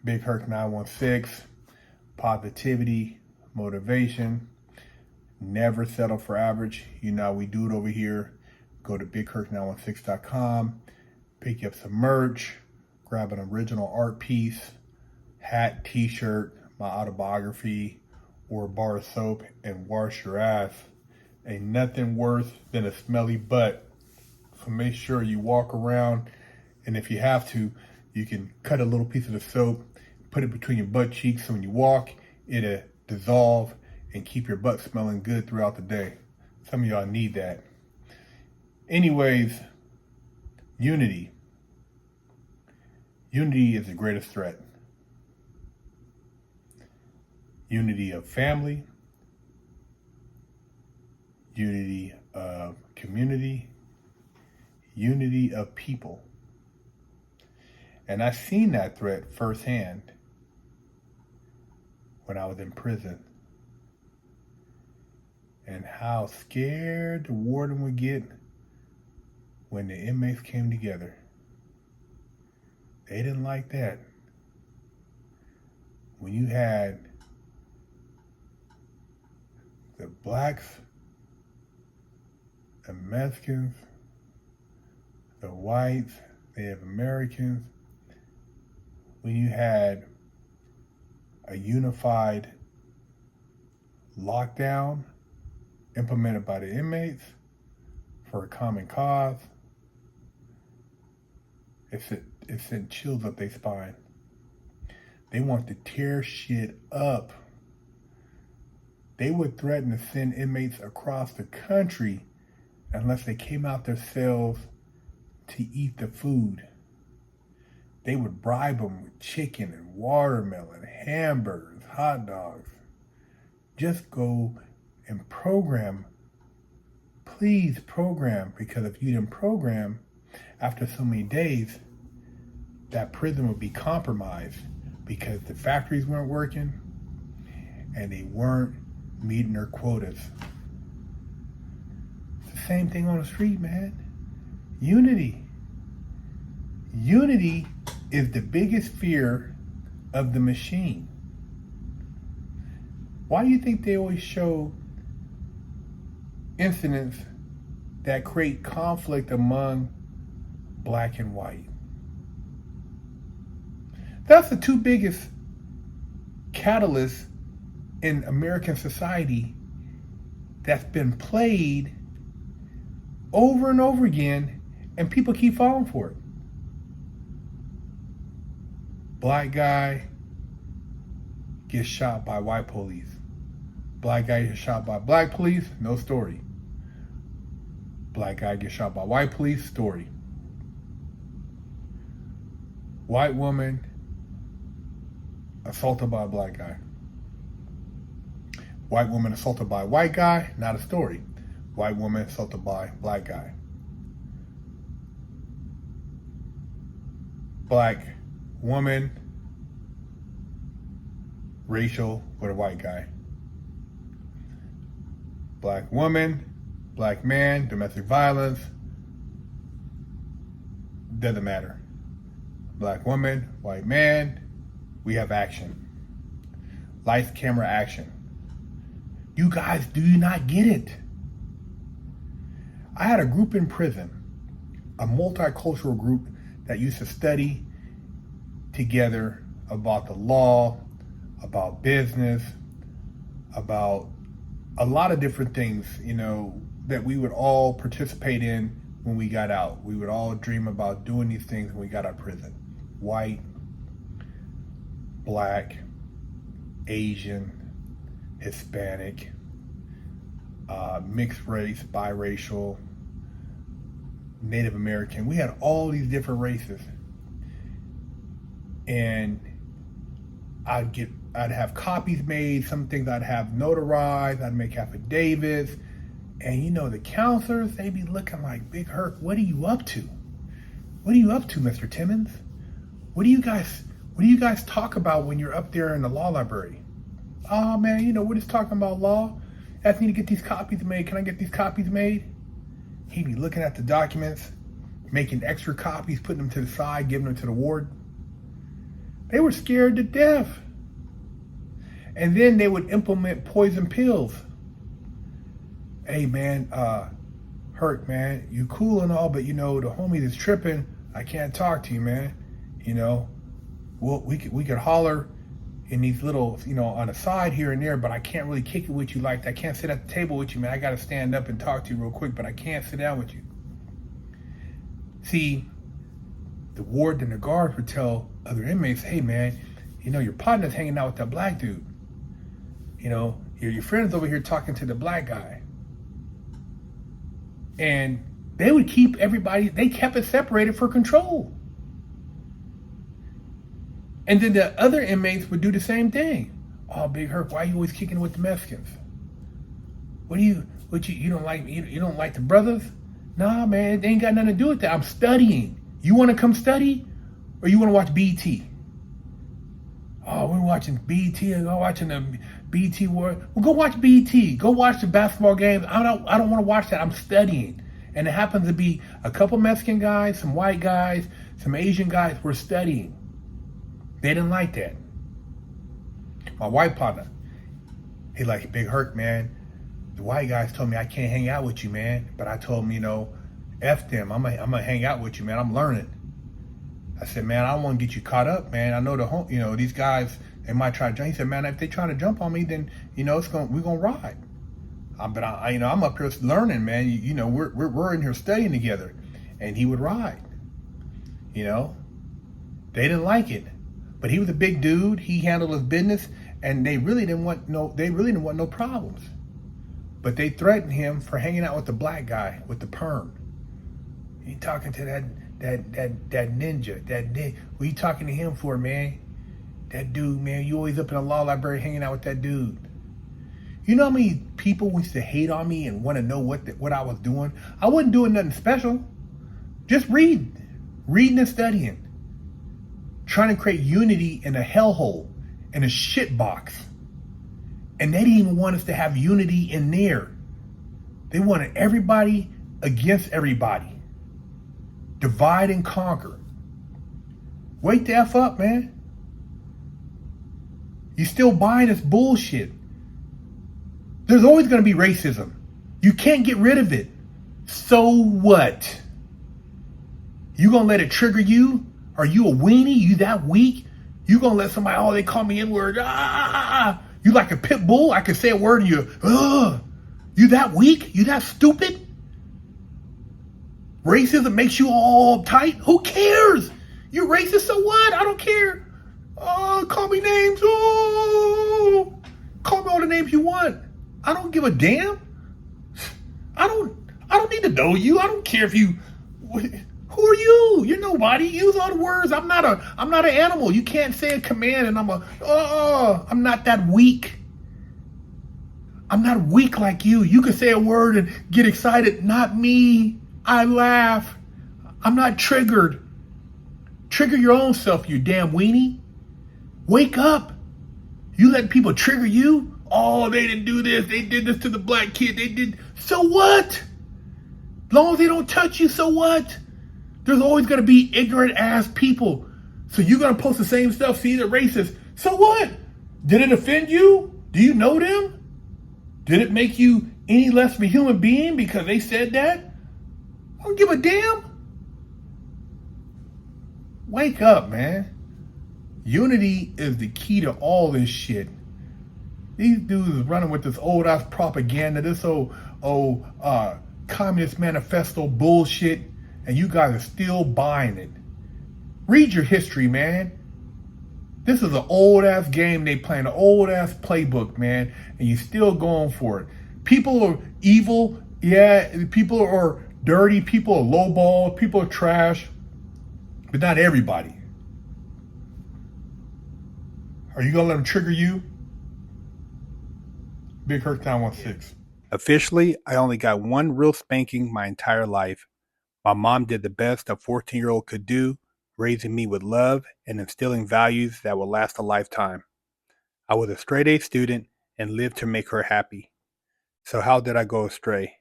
Big Herc 916, positivity, motivation, never settle for average. You know, we do it over here. Go to bigherc916.com, pick up some merch, grab an original art piece, hat, t-shirt, my autobiography, or a bar of soap, and wash your ass. Ain't nothing worse than a smelly butt. So make sure you walk around, and if you have to, you can cut a little piece of the soap, put it between your butt cheeks, so when you walk, it'll dissolve and keep your butt smelling good throughout the day. Some of y'all need that. Anyways, unity. Unity is the greatest threat. Unity of family, unity of community, unity of people. And I've seen that threat firsthand when I was in prison, and how scared the warden would get when the inmates came together. They didn't like that. When you had the blacks, the Mexicans, the whites, Native Americans, when you had a unified lockdown implemented by the inmates for a common cause, it sent chills up their spine. They want to tear shit up. They would threaten to send inmates across the country unless they came out their cells to eat the food. They would bribe them with chicken and watermelon, hamburgers, hot dogs. Just go and program. Please program, because if you didn't program, after so many days, that prison would be compromised because the factories weren't working and they weren't meeting their quotas. It's the same thing on the street, man. Unity. Unity is the biggest fear of the machine. Why do you think they always show incidents that create conflict among black and white? That's the two biggest catalysts in American society that's been played over and over again, and people keep falling for it. Black guy gets shot by white police. Black guy gets shot by black police, no story. Black guy gets shot by white police, story. White woman assaulted by a black guy. White woman assaulted by a white guy, not a story. White woman assaulted by black guy. Black woman, racial with a white guy. Black woman, black man, domestic violence, doesn't matter. Black woman, white man, we have action. Lights, camera, action. You guys do not get it. I had a group in prison, a multicultural group that used to study together about the law, about business, about a lot of different things, you know, that we would all participate in when we got out. We would all dream about doing these things when we got out of prison. White, black, Asian, Hispanic, mixed race, biracial, Native American. We had all these different races. And I'd have copies made, some things I'd have notarized, I'd make affidavits. And you know, the counselors, they'd be looking like, Big Herc, what are you up to? What are you up to, Mr. Timmons? What do you guys talk about when you're up there in the law library? Oh man, you know, we're just talking about law. Ask me to get these copies made. Can I get these copies made? He'd be looking at the documents, making extra copies, putting them to the side, giving them to the ward. They were scared to death. And then they would implement poison pills. Hey man, Hurt man, you cool and all, but the homie that's tripping, I can't talk to you, man. You know, well, we could holler in these little, on the side here and there, but I can't really kick it with you like that. I can't sit at the table with you, man. I got to stand up and talk to you real quick, but I can't sit down with you. See, the warden and the guards would tell other inmates, hey, man, your partner's hanging out with that black dude. Your friend's over here talking to the black guy. And they would keep they kept it separated for control. And then the other inmates would do the same thing. Oh, Big Herc, why are you always kicking with the Mexicans? You don't like me? You don't like the brothers? Nah, man, they ain't got nothing to do with that. I'm studying. You want to come study, or you want to watch BT? Oh, we're watching BT and we're watching the BT World. Well, go watch BT. Go watch the basketball games. I don't want to watch that. I'm studying. And it happens to be a couple Mexican guys, some white guys, some Asian guys were studying. They didn't like that. My white partner, he like, Big Herc, man. The white guys told me I can't hang out with you, man. But I told him, F them. I'm gonna hang out with you, man. I'm learning. I said, man, I don't want to get you caught up, man. I know these guys, they might try to jump. He said, man, if they try to jump on me, then we're gonna ride. But I'm up here learning, man. We're in here studying together, and he would ride. They didn't like it. But he was a big dude. He handled his business, and they really didn't want no problems. But they threatened him for hanging out with the black guy with the perm. He talking to that ninja. What you talking to him for, man? That dude, man. You always up in the law library hanging out with that dude. You know how many people used to hate on me and want to know what I was doing? I wasn't doing nothing special. Just reading and studying. Trying to create unity in a hellhole, in a shit box. And they didn't even want us to have unity in there. They wanted everybody against everybody. Divide and conquer. Wake the F up, man. You still buying this bullshit. There's always going to be racism. You can't get rid of it. So what? You going to let it trigger you? Are you a weenie? You that weak? You gonna let somebody, they call me N-word. You like a pit bull? I can say a word to you. You that weak? You that stupid? Racism makes you all uptight? Who cares? You're racist, so what? I don't care. Call me names. Call me all the names you want. I don't give a damn. I don't need to know you. I don't care if you... Who are you? You're nobody. Use all the words. I'm not an animal. You can't say a command and I'm not that weak. I'm not weak like you. You can say a word and get excited. Not me. I laugh. I'm not triggered. Trigger your own self, you damn weenie. Wake up. You let people trigger you? Oh, they didn't do this. They did this to the black kid. They did. So what? As long as they don't touch you, so what? There's always going to be ignorant ass people. So you're going to post the same stuff, see they're racist. So what? Did it offend you? Do you know them? Did it make you any less of a human being because they said that? I don't give a damn. Wake up, man. Unity is the key to all this shit. These dudes is running with this old ass propaganda, this old Communist Manifesto bullshit. And you guys are still buying it. Read your history, man. This is an old-ass game they playing, an old-ass playbook, man. And you're still going for it. People are evil. Yeah, people are dirty. People are lowballed. People are trash. But not everybody. Are you going to let them trigger you? Big Hurt 916. Officially, I only got one real spanking my entire life. My mom did the best a 14-year-old could do, raising me with love and instilling values that will last a lifetime. I was a straight-A student and lived to make her happy. So how did I go astray?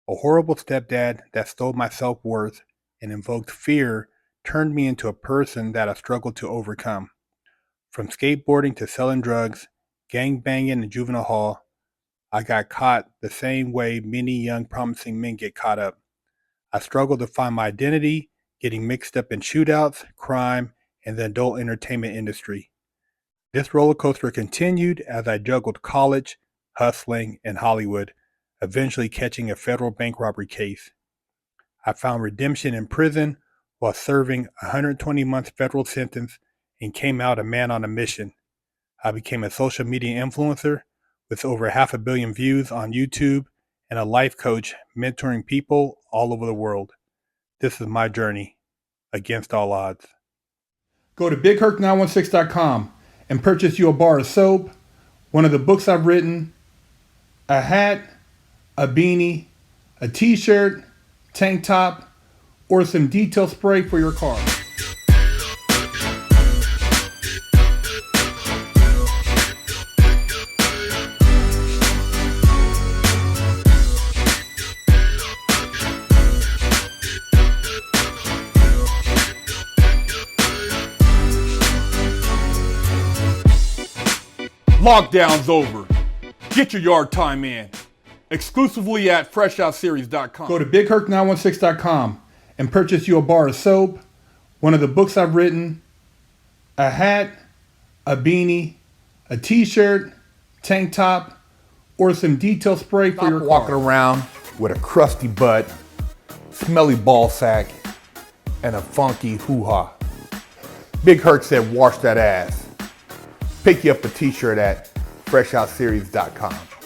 A horrible stepdad that stole my self-worth and invoked fear turned me into a person that I struggled to overcome. From skateboarding to selling drugs, gang banging in juvenile hall, I got caught the same way many young promising men get caught up. I struggled to find my identity, getting mixed up in shootouts, crime, and the adult entertainment industry. This roller coaster continued as I juggled college, hustling, and Hollywood, eventually catching a federal bank robbery case. I found redemption in prison while serving a 120-month federal sentence and came out a man on a mission. I became a social media influencer with over 500 million views on YouTube and a life coach mentoring people all over the world. This is my journey against all odds. Go to BigHerc916.com and purchase you a bar of soap, one of the books I've written, a hat, a beanie, a t-shirt, tank top, or some detail spray for your car. Lockdown's over. Get your yard time in. Exclusively at FreshOutSeries.com. Go to BigHerc916.com and purchase you a bar of soap, one of the books I've written, a hat, a beanie, a t-shirt, tank top, or some detail spray for your car. Walking around with a crusty butt, smelly ball sack, and a funky hoo-ha. Big Herc said, wash that ass. Pick you up a t-shirt at FreshOutSeries.com.